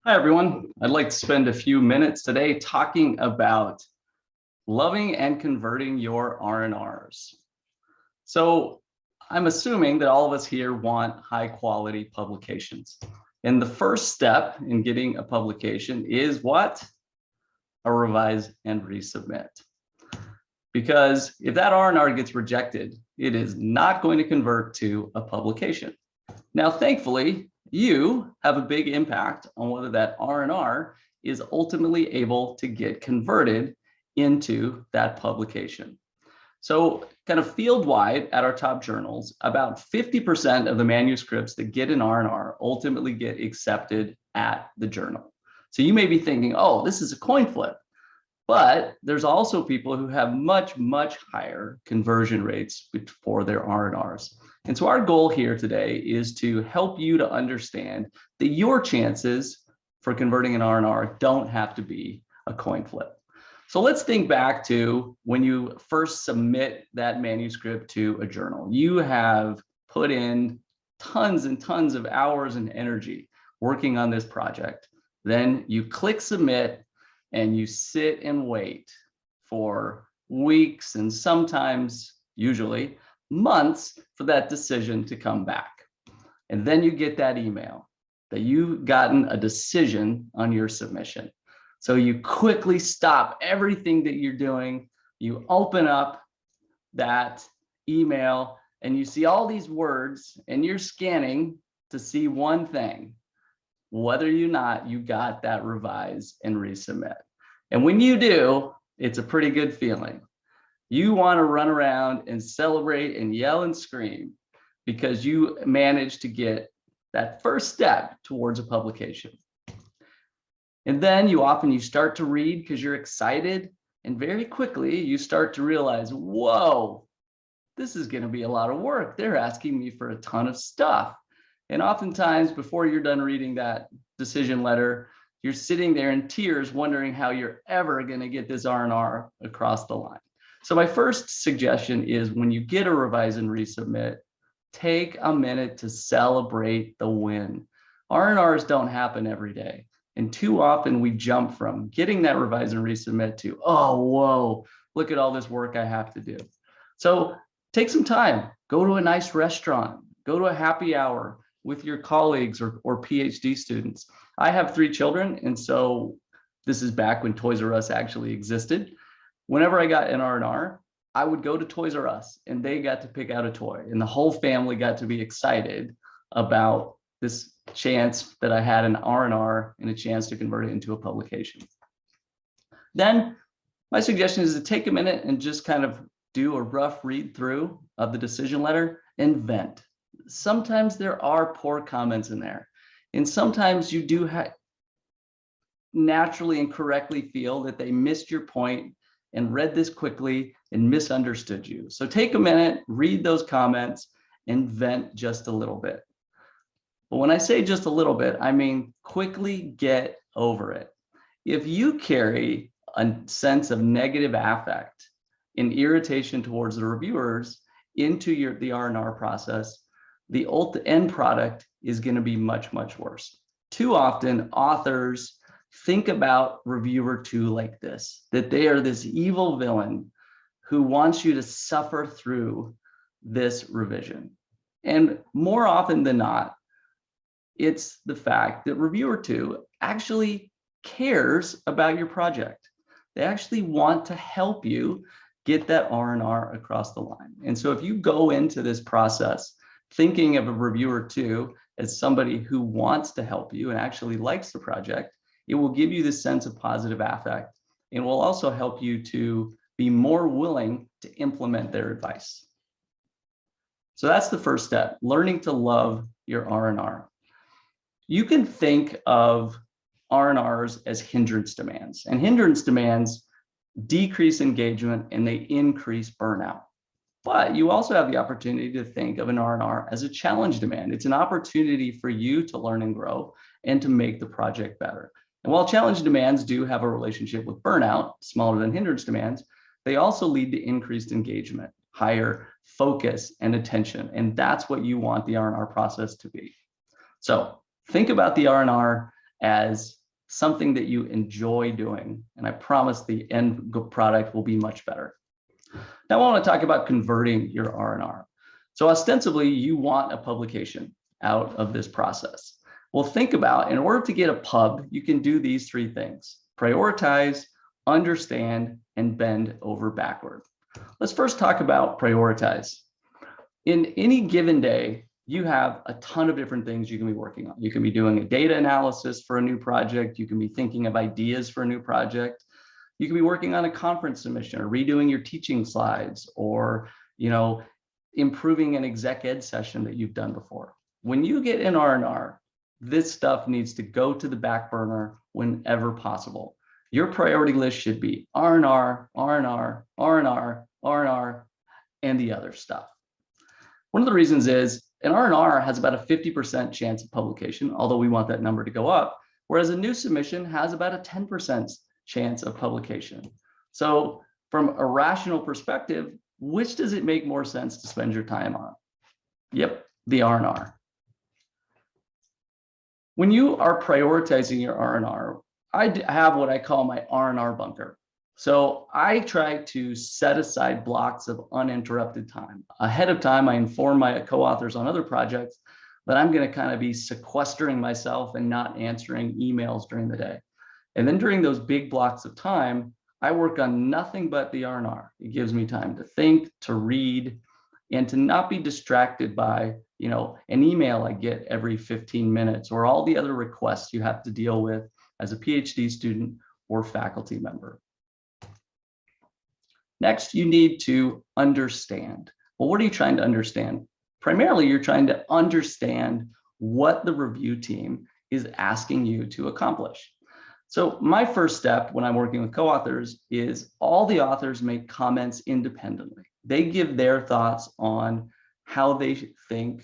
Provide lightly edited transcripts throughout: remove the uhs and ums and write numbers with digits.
Hi, everyone. I'd like to spend a few minutes today talking about loving and converting your R&Rs. So I'm assuming that all of us here want high quality publications. And the first step in getting a publication is what? A revise and resubmit. Because if that R&R gets rejected, it is not going to convert to a publication. Now, thankfully, you have a big impact on whether that R&R is ultimately able to get converted into that publication. So kind of field-wide at our top journals, about 50% of the manuscripts that get an R&R ultimately get accepted at the journal. So you may be thinking, oh, this is a coin flip. But there's also people who have much, much higher conversion rates for their R&Rs. And so our goal here today is to help you to understand that your chances for converting an R&R don't have to be a coin flip. So let's think back to when you first submit that manuscript to a journal. You have put in tons and tons of hours and energy working on this project. Then you click submit and you sit and wait for weeks and sometimes, usually, months for that decision to come back. And then you get that email that you've gotten a decision on your submission. So you quickly stop everything that you're doing. You open up that email and you see all these words and you're scanning to see one thing: whether or not you got that revise and resubmit. And when you do, it's a pretty good feeling. You want to run around and celebrate and yell and scream because you managed to get that first step towards a publication. And then you start to read because you're excited, and very quickly you start to realize, whoa, this is going to be a lot of work. They're asking me for a ton of stuff. And oftentimes, before you're done reading that decision letter, you're sitting there in tears wondering how you're ever going to get this R&R across the line. So my first suggestion is, when you get a revise and resubmit, take a minute to celebrate the win. R&Rs don't happen every day. And too often we jump from getting that revise and resubmit to, oh, whoa, look at all this work I have to do. So take some time, go to a nice restaurant, go to a happy hour with your colleagues or PhD students. I have 3 children, and so this is back when Toys R Us actually existed. Whenever I got an R&R, I would go to Toys R Us and they got to pick out a toy, and the whole family got to be excited about this chance that I had an R&R and a chance to convert it into a publication. Then my suggestion is to take a minute and just kind of do a rough read through of the decision letter and vent. Sometimes there are poor comments in there, and sometimes you do naturally and correctly feel that they missed your point and read this quickly and misunderstood you. So take a minute, read those comments, and vent just a little bit. But when I say just a little bit, I mean quickly get over it. If you carry a sense of negative affect and irritation towards the reviewers into the R&R process, the end product is going to be much, much worse. Too often, authors think about reviewer 2 like this, that they are this evil villain who wants you to suffer through this revision. And more often than not, it's the fact that reviewer 2 actually cares about your project. They actually want to help you get that R&R across the line. And so if you go into this process thinking of a reviewer 2 as somebody who wants to help you and actually likes the project, it will give you this sense of positive affect, and will also help you to be more willing to implement their advice. So that's the first step, learning to love your R&R. You can think of R&Rs as hindrance demands, and hindrance demands decrease engagement and they increase burnout. But you also have the opportunity to think of an R&R as a challenge demand. It's an opportunity for you to learn and grow and to make the project better. And while challenge demands do have a relationship with burnout, smaller than hindrance demands, they also lead to increased engagement, higher focus and attention. And that's what you want the R&R process to be. So think about the R&R as something that you enjoy doing. And I promise the end product will be much better. Now I want to talk about converting your R&R. So ostensibly, you want a publication out of this process. Well, think about, in order to get a pub, you can do these three things: prioritize, understand, and bend over backward. Let's first talk about prioritize. In any given day, you have a ton of different things you can be working on. You can be doing a data analysis for a new project. You can be thinking of ideas for a new project. You can be working on a conference submission or redoing your teaching slides, or, improving an exec ed session that you've done before. When you get an R&R, this stuff needs to go to the back burner whenever possible. Your priority list should be R&R, R&R, R&R, R&R, and the other stuff. One of the reasons is an R&R has about a 50% chance of publication, although we want that number to go up, whereas a new submission has about a 10% chance of publication. So from a rational perspective, which does it make more sense to spend your time on? Yep, the R&R. When you are prioritizing your R&R, I have what I call my R&R bunker. So I try to set aside blocks of uninterrupted time. Ahead of time, I inform my co-authors on other projects that I'm going to kind of be sequestering myself and not answering emails during the day. And then during those big blocks of time, I work on nothing but the R&R. It gives me time to think, to read, and to not be distracted by, an email I get every 15 minutes or all the other requests you have to deal with as a PhD student or faculty member. Next, you need to understand. Well, what are you trying to understand? Primarily, you're trying to understand what the review team is asking you to accomplish. So my first step when I'm working with co-authors is all the authors make comments independently. They give their thoughts on how they think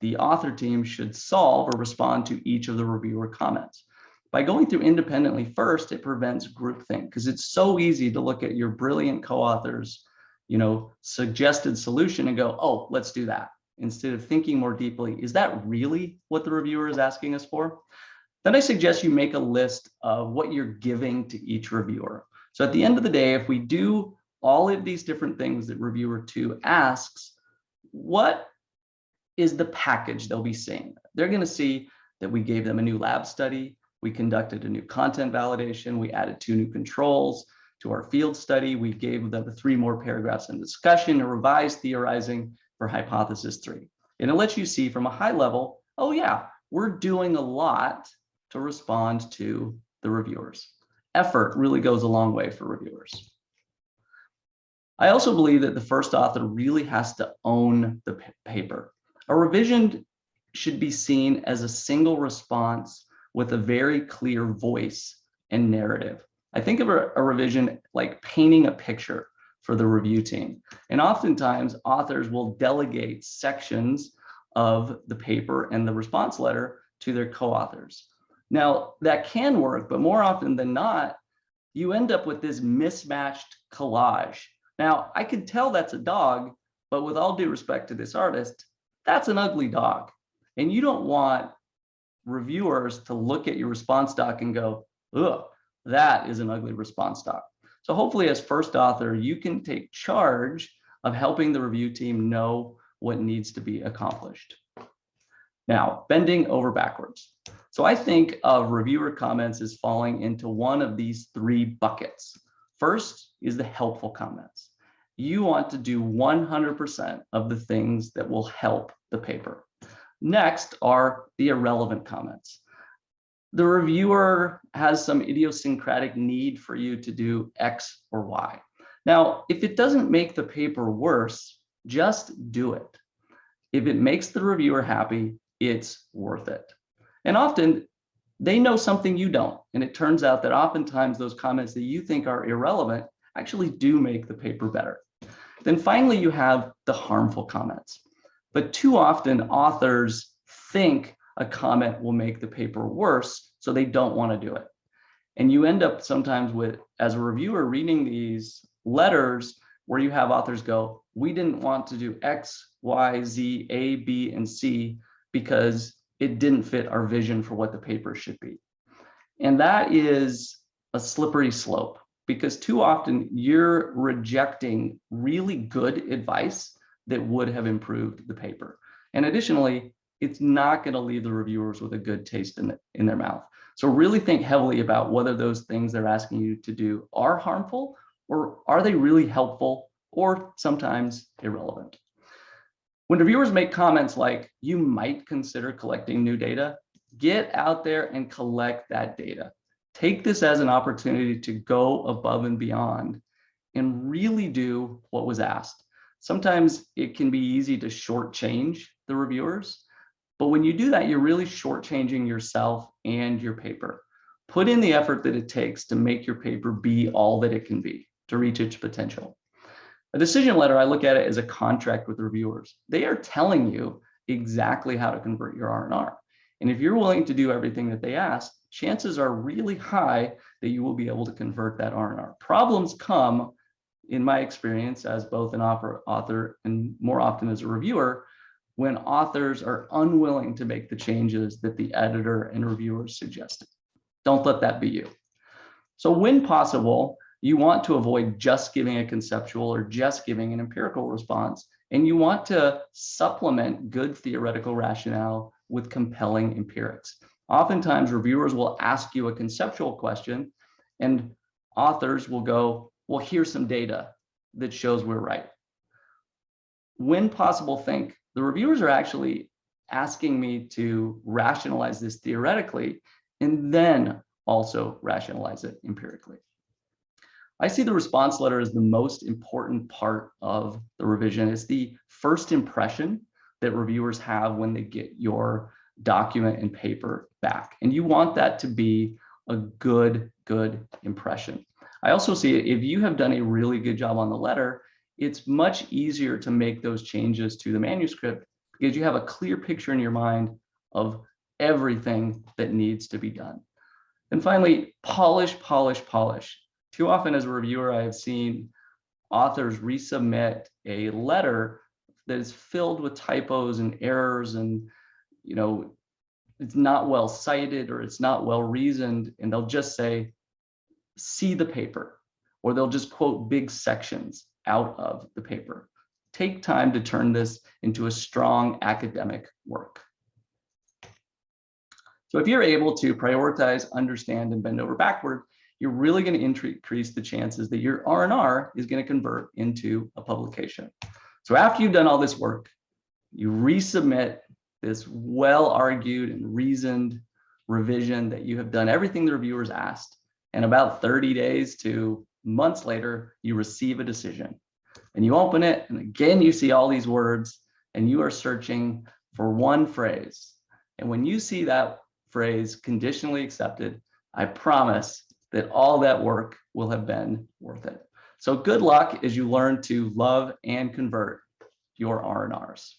the author team should solve or respond to each of the reviewer comments. By going through independently first, it prevents groupthink, because it's so easy to look at your brilliant co-authors, suggested solution and go, oh, let's do that. Instead of thinking more deeply, is that really what the reviewer is asking us for? Then I suggest you make a list of what you're giving to each reviewer. So at the end of the day, if we do all of these different things that reviewer 2 asks, what is the package they'll be seeing? They're going to see that we gave them a new lab study, we conducted a new content validation, we added 2 new controls to our field study, we gave them the 3 more paragraphs in discussion, a revised theorizing for hypothesis 3. And it lets you see from a high level, oh yeah, we're doing a lot to respond to the reviewers. Effort really goes a long way for reviewers. I also believe that the first author really has to own the paper. A revision should be seen as a single response with a very clear voice and narrative. I think of a revision like painting a picture for the review team. And oftentimes authors will delegate sections of the paper and the response letter to their co-authors. Now, that can work, but more often than not, you end up with this mismatched collage. Now, I can tell that's a dog, but with all due respect to this artist, that's an ugly dog. And you don't want reviewers to look at your response doc and go, ugh, that is an ugly response doc. So hopefully as first author, you can take charge of helping the review team know what needs to be accomplished. Now, bending over backwards. So I think of reviewer comments as falling into one of these 3 buckets. First is the helpful comments. You want to do 100% of the things that will help the paper. Next are the irrelevant comments. The reviewer has some idiosyncratic need for you to do X or Y. Now, if it doesn't make the paper worse, just do it. If it makes the reviewer happy, it's worth it. And often they know something you don't. And it turns out that oftentimes those comments that you think are irrelevant actually do make the paper better. Then finally, you have the harmful comments. But too often authors think a comment will make the paper worse, so they don't want to do it. And you end up sometimes with, as a reviewer, reading these letters where you have authors go, we didn't want to do X, Y, Z, A, B, and C because it didn't fit our vision for what the paper should be. And that is a slippery slope because too often you're rejecting really good advice that would have improved the paper. And additionally, it's not going to leave the reviewers with a good taste in their mouth. So really think heavily about whether those things they're asking you to do are harmful, or are they really helpful, or sometimes irrelevant. When reviewers make comments like, you might consider collecting new data, get out there and collect that data. Take this as an opportunity to go above and beyond and really do what was asked. Sometimes it can be easy to shortchange the reviewers, but when you do that, you're really shortchanging yourself and your paper. Put in the effort that it takes to make your paper be all that it can be, to reach its potential. A decision letter, I look at it as a contract with reviewers. They are telling you exactly how to convert your R&R. And if you're willing to do everything that they ask, chances are really high that you will be able to convert that R&R. Problems come, in my experience, as both an author and more often as a reviewer, when authors are unwilling to make the changes that the editor and reviewers suggested. Don't let that be you. So when possible, you want to avoid just giving a conceptual or just giving an empirical response, and you want to supplement good theoretical rationale with compelling empirics. Oftentimes, reviewers will ask you a conceptual question, and authors will go, well, here's some data that shows we're right. When possible, think the reviewers are actually asking me to rationalize this theoretically and then also rationalize it empirically. I see the response letter as the most important part of the revision. It's the first impression that reviewers have when they get your document and paper back. And you want that to be a good impression. I also see if you have done a really good job on the letter, it's much easier to make those changes to the manuscript because you have a clear picture in your mind of everything that needs to be done. And finally, polish. Too often as a reviewer, I have seen authors resubmit a letter that is filled with typos and errors, and it's not well cited or it's not well reasoned, and they'll just say, see the paper, or they'll just quote big sections out of the paper. Take time to turn this into a strong academic work. So if you're able to prioritize, understand, and bend over backward, you're really going to increase the chances that your R&R is going to convert into a publication. So after you've done all this work, you resubmit this well-argued and reasoned revision that you have done everything the reviewers asked, and about 30 days to months later, you receive a decision. And you open it, and again, you see all these words, and you are searching for one phrase. And when you see that phrase, conditionally accepted, I promise that all that work will have been worth it. So good luck as you learn to love and convert your R&Rs.